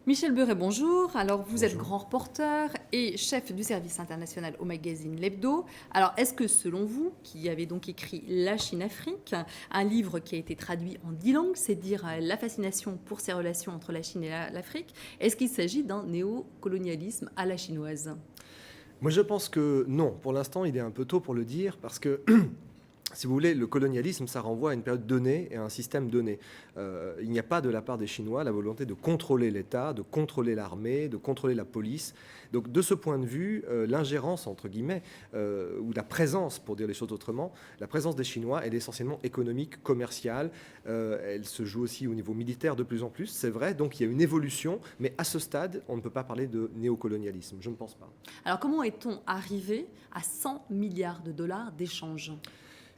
Michel Beuret, bonjour. Alors, vous êtes Bonjour. grand reporter et chef du service international au magazine L'Hebdo. Alors, est-ce que, selon vous, qui avez donc écrit La Chine-Afrique, un livre qui a été traduit en 10 langues, c'est dire la fascination pour ces relations entre la Chine et l'Afrique, est-ce qu'il s'agit d'un néocolonialisme à la chinoise? Moi, je pense que non. Pour l'instant, il est un peu tôt pour le dire parce que, si vous voulez, le colonialisme, ça renvoie à une période donnée et à un système donné. Il n'y a pas de la part des Chinois la volonté de contrôler l'État, de contrôler l'armée, de contrôler la police. Donc, de ce point de vue, l'ingérence, entre guillemets, ou la présence, pour dire les choses autrement, la présence des Chinois, elle est essentiellement économique, commerciale. Elle se joue aussi au niveau militaire de plus en plus, c'est vrai. Donc, il y a une évolution, mais à ce stade, on ne peut pas parler de néocolonialisme. Je ne pense pas. Alors, comment est-on arrivé à 100 milliards de dollars d'échanges?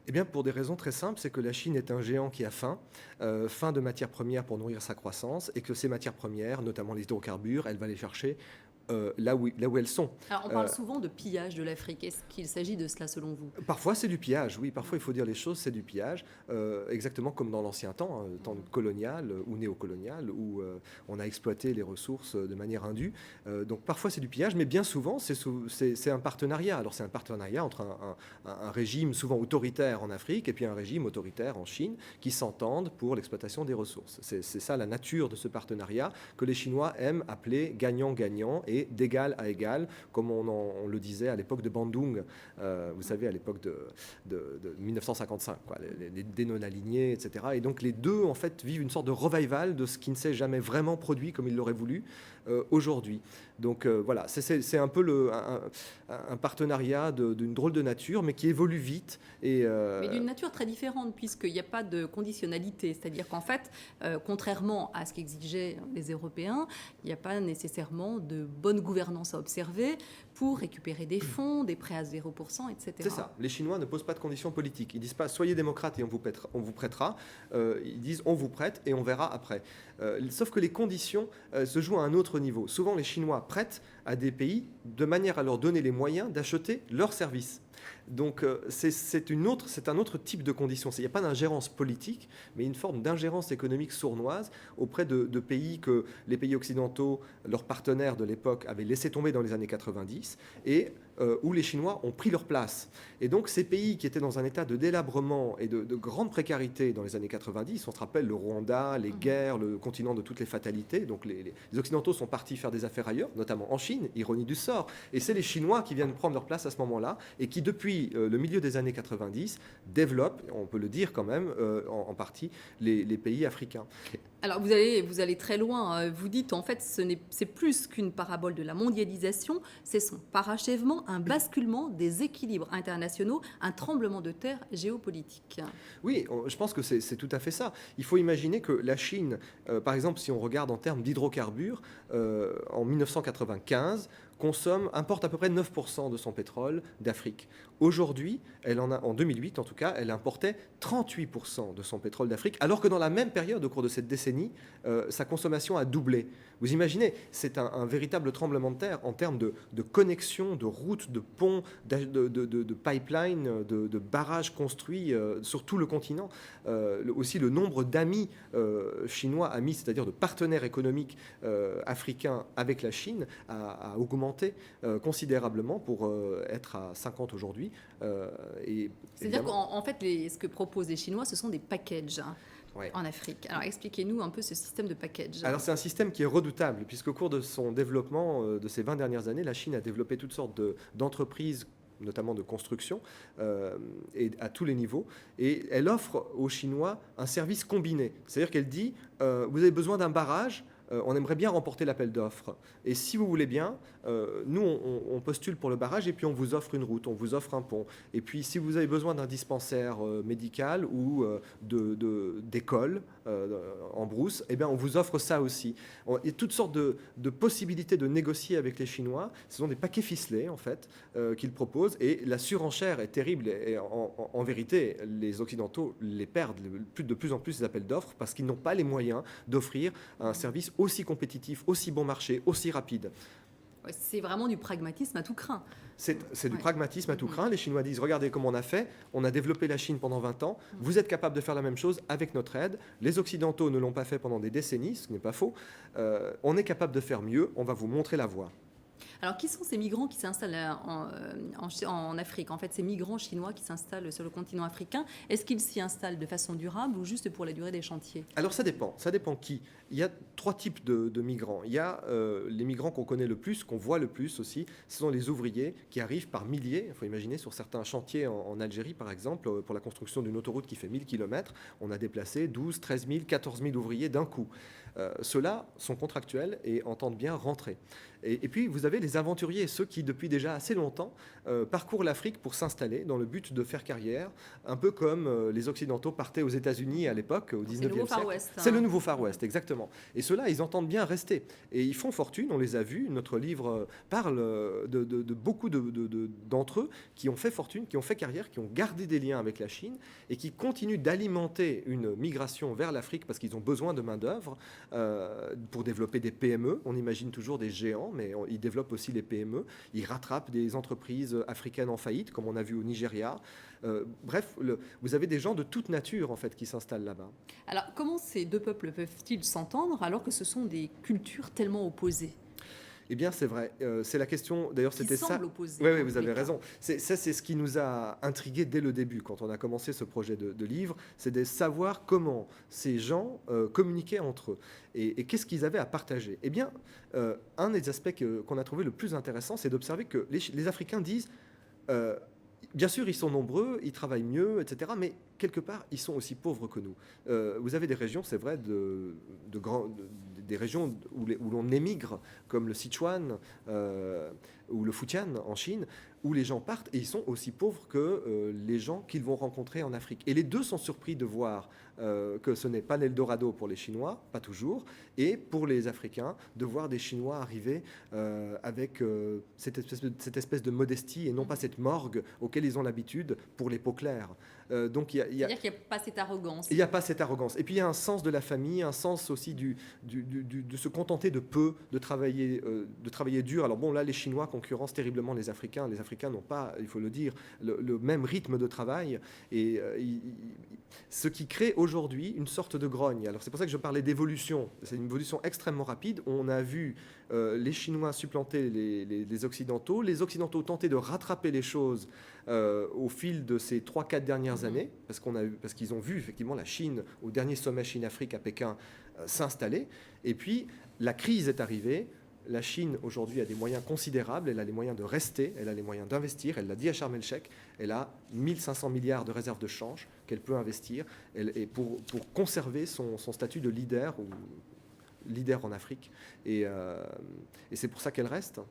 Eh bien, pour des raisons très simples, c'est que la Chine est un géant qui a faim, faim de matières premières pour nourrir sa croissance, et que ces matières premières, notamment les hydrocarbures, elle va les chercher là où elles sont. Alors, on Euh, parle souvent de pillage de l'Afrique. Est-ce qu'il s'agit de cela, selon vous? Parfois, c'est du pillage, oui. Parfois, il faut dire les choses, c'est du pillage, exactement comme dans l'ancien temps, hein, le temps colonial ou néocolonial, où on a exploité les ressources de manière indue. Donc, parfois, c'est du pillage, mais bien souvent, c'est un partenariat. Alors, c'est un partenariat entre un régime souvent autoritaire en Afrique et puis un régime autoritaire en Chine qui s'entendent pour l'exploitation des ressources. C'est ça la nature de ce partenariat que les Chinois aiment appeler gagnant-gagnant et d'égal à égal, comme on le disait à l'époque de Bandung. Vous savez, à l'époque de 1955, quoi, les non-alignés, etc. Et donc les deux, en fait, vivent une sorte de revival de ce qui ne s'est jamais vraiment produit comme ils l'auraient voulu aujourd'hui. Donc voilà, c'est un peu un partenariat d'une drôle de nature, mais qui évolue vite. Et, Mais d'une nature très différente, puisqu'il n'y a pas de conditionnalité. C'est-à-dire qu'en fait, contrairement à ce qu'exigeaient les Européens, il n'y a pas nécessairement de bonne gouvernance à observer pour récupérer des fonds, des prêts à 0%, c'est etc. ça. Les Chinois ne posent pas de conditions politiques. Ils disent pas soyez démocrate et on vous prêtera. Ils disent on vous prête et on verra après. Sauf que les conditions se jouent à un autre niveau. Souvent, les Chinois prêtent à des pays de manière à leur donner les moyens d'acheter leurs services. Donc c'est un autre type de condition. Il n'y a pas d'ingérence politique, mais une forme d'ingérence économique sournoise auprès de pays que les pays occidentaux, leurs partenaires de l'époque, avaient laissé tomber dans les années 90 et où les Chinois ont pris leur place. Et donc ces pays qui étaient dans un état de délabrement et de grande précarité dans les années 90, on se rappelle le Rwanda, les guerres, le continent de toutes les fatalités, donc les Occidentaux sont partis faire des affaires ailleurs, notamment en Chine, ironie du sort, et c'est les Chinois qui viennent prendre leur place à ce moment-là et qui depuis le milieu des années 90 développent, on peut le dire quand même, en partie, les pays africains. Alors vous allez très loin. Vous dites en fait c'est plus qu'une parabole de la mondialisation, c'est son parachèvement, un basculement des équilibres internationaux, un tremblement de terre géopolitique. Oui, je pense que c'est tout à fait ça. Il faut imaginer que la Chine, par exemple, si on regarde en termes d'hydrocarbures, en 1995, importe à peu près 9% de son pétrole d'Afrique. Aujourd'hui, en 2008 en tout cas, elle importait 38% de son pétrole d'Afrique, alors que dans la même période, au cours de cette décennie, sa consommation a doublé. Vous imaginez, c'est un véritable tremblement de terre en termes de connexion, de routes, de ponts, de pipelines, de barrages construits sur tout le continent. Aussi le nombre d'amis chinois, amis, c'est-à-dire de partenaires économiques africains avec la Chine, a augmenté considérablement pour être à 50 aujourd'hui. Et C'est-à-dire évidemment, qu'en fait ce que proposent les Chinois, ce sont des packages ouais. en Afrique. Alors expliquez-nous un peu ce système de package. Alors c'est un système qui est redoutable, puisqu'au cours de son développement de ces 20 dernières années, la Chine a développé toutes sortes d'entreprises notamment de construction, et à tous les niveaux. Et elle offre aux Chinois un service combiné. C'est-à-dire qu'elle dit, vous avez besoin d'un barrage, on aimerait bien remporter l'appel d'offres. Et si vous voulez bien, nous, on postule pour le barrage et puis on vous offre une route, on vous offre un pont. Et puis, si vous avez besoin d'un dispensaire médical ou d'école en brousse, eh bien, on vous offre ça aussi. Il y a toutes sortes de possibilités de négocier avec les Chinois. Ce sont des paquets ficelés, en fait, qu'ils proposent. Et la surenchère est terrible. Et en vérité, les Occidentaux les perdent de plus en plus ces appels d'offres parce qu'ils n'ont pas les moyens d'offrir un service aussi compétitif, aussi bon marché, aussi rapide. Ouais, c'est vraiment du pragmatisme à tout crin. C'est du Ouais. pragmatisme à tout crin. Les Chinois disent, regardez comment on a fait, on a développé la Chine pendant 20 ans, vous êtes capable de faire la même chose avec notre aide. Les Occidentaux ne l'ont pas fait pendant des décennies, ce qui n'est pas faux. On est capable de faire mieux, on va vous montrer la voie. Alors, qui sont ces migrants qui s'installent en Afrique? En fait, ces migrants chinois qui s'installent sur le continent africain, est-ce qu'ils s'y installent de façon durable ou juste pour la durée des chantiers? Alors ça dépend qui. Il y a 3 types de migrants. Il y a les migrants qu'on connaît le plus, qu'on voit le plus aussi, ce sont les ouvriers qui arrivent par milliers. Il faut imaginer sur certains chantiers en Algérie par exemple, pour la construction d'une autoroute qui fait 1000 km, on a déplacé 12, 13 000, 14 000 ouvriers d'un coup. Ceux-là sont contractuels et entendent bien rentrer. Et puis vous avez les aventuriers, ceux qui depuis déjà assez longtemps parcourent l'Afrique pour s'installer dans le but de faire carrière, un peu comme les Occidentaux partaient aux États-Unis à l'époque, au 19e siècle. Far West, hein. C'est le nouveau Far West, exactement. Et ceux-là, ils entendent bien rester. Et ils font fortune, on les a vus. Notre livre parle de beaucoup d'entre eux qui ont fait fortune, qui ont fait carrière, qui ont gardé des liens avec la Chine et qui continuent d'alimenter une migration vers l'Afrique parce qu'ils ont besoin de main-d'œuvre pour développer des PME. On imagine toujours des géants, mais ils développent aussi les PME. Ils rattrapent des entreprises africaines en faillite, comme on a vu au Nigeria. Bref, vous avez des gens de toute nature en fait qui s'installent là-bas. Alors, comment ces deux peuples peuvent-ils s'entendre alors que ce sont des cultures tellement opposées? Eh bien, c'est vrai. C'est la question. D'ailleurs, Qui c'était ça. semblent opposées, Oui, dans vous tous avez les cas. raison. C'est ce qui nous a intrigués dès le début, quand on a commencé ce projet de livre, c'est de savoir comment ces gens communiquaient entre eux et qu'est-ce qu'ils avaient à partager. Eh bien, un des aspects qu'on a trouvé le plus intéressant, c'est d'observer que les Africains disent. Bien sûr, ils sont nombreux, ils travaillent mieux, etc. Mais quelque part, ils sont aussi pauvres que nous. Vous avez des régions, c'est vrai, des régions où l'on émigre, comme le Sichuan ou le Fujian en Chine, où les gens partent et ils sont aussi pauvres que les gens qu'ils vont rencontrer en Afrique. Et les deux sont surpris de voir que ce n'est pas l'Eldorado pour les Chinois, pas toujours, et pour les Africains, de voir des Chinois arriver avec cette espèce de modestie et non pas cette morgue auquel ils ont l'habitude pour les peaux claires. Donc C'est-à-dire qu'il n'y a pas cette arrogance. il n'y a pas cette arrogance. Et puis il y a un sens de la famille, un sens aussi de se contenter de peu, de travailler dur. Alors bon, là, les Chinois concurrencent terriblement les Africains. Les Africains n'ont pas, il faut le dire, le même rythme de travail. Et ce qui crée aujourd'hui une sorte de grogne. Alors c'est pour ça que je parlais d'évolution. C'est une évolution extrêmement rapide. On a vu les Chinois supplanter les Occidentaux, les Occidentaux tenter de rattraper les choses au fil de ces 3-4 dernières années, parce qu'ils ont vu effectivement la Chine, au dernier sommet Chine-Afrique à Pékin, s'installer. Et puis la crise est arrivée. La Chine aujourd'hui a des moyens considérables, elle a les moyens de rester, elle a les moyens d'investir, elle l'a dit à Sharm el-Sheikh, elle a 1500 milliards de réserves de change qu'elle peut investir et pour conserver son statut de leader en Afrique. Et c'est pour ça qu'elle reste.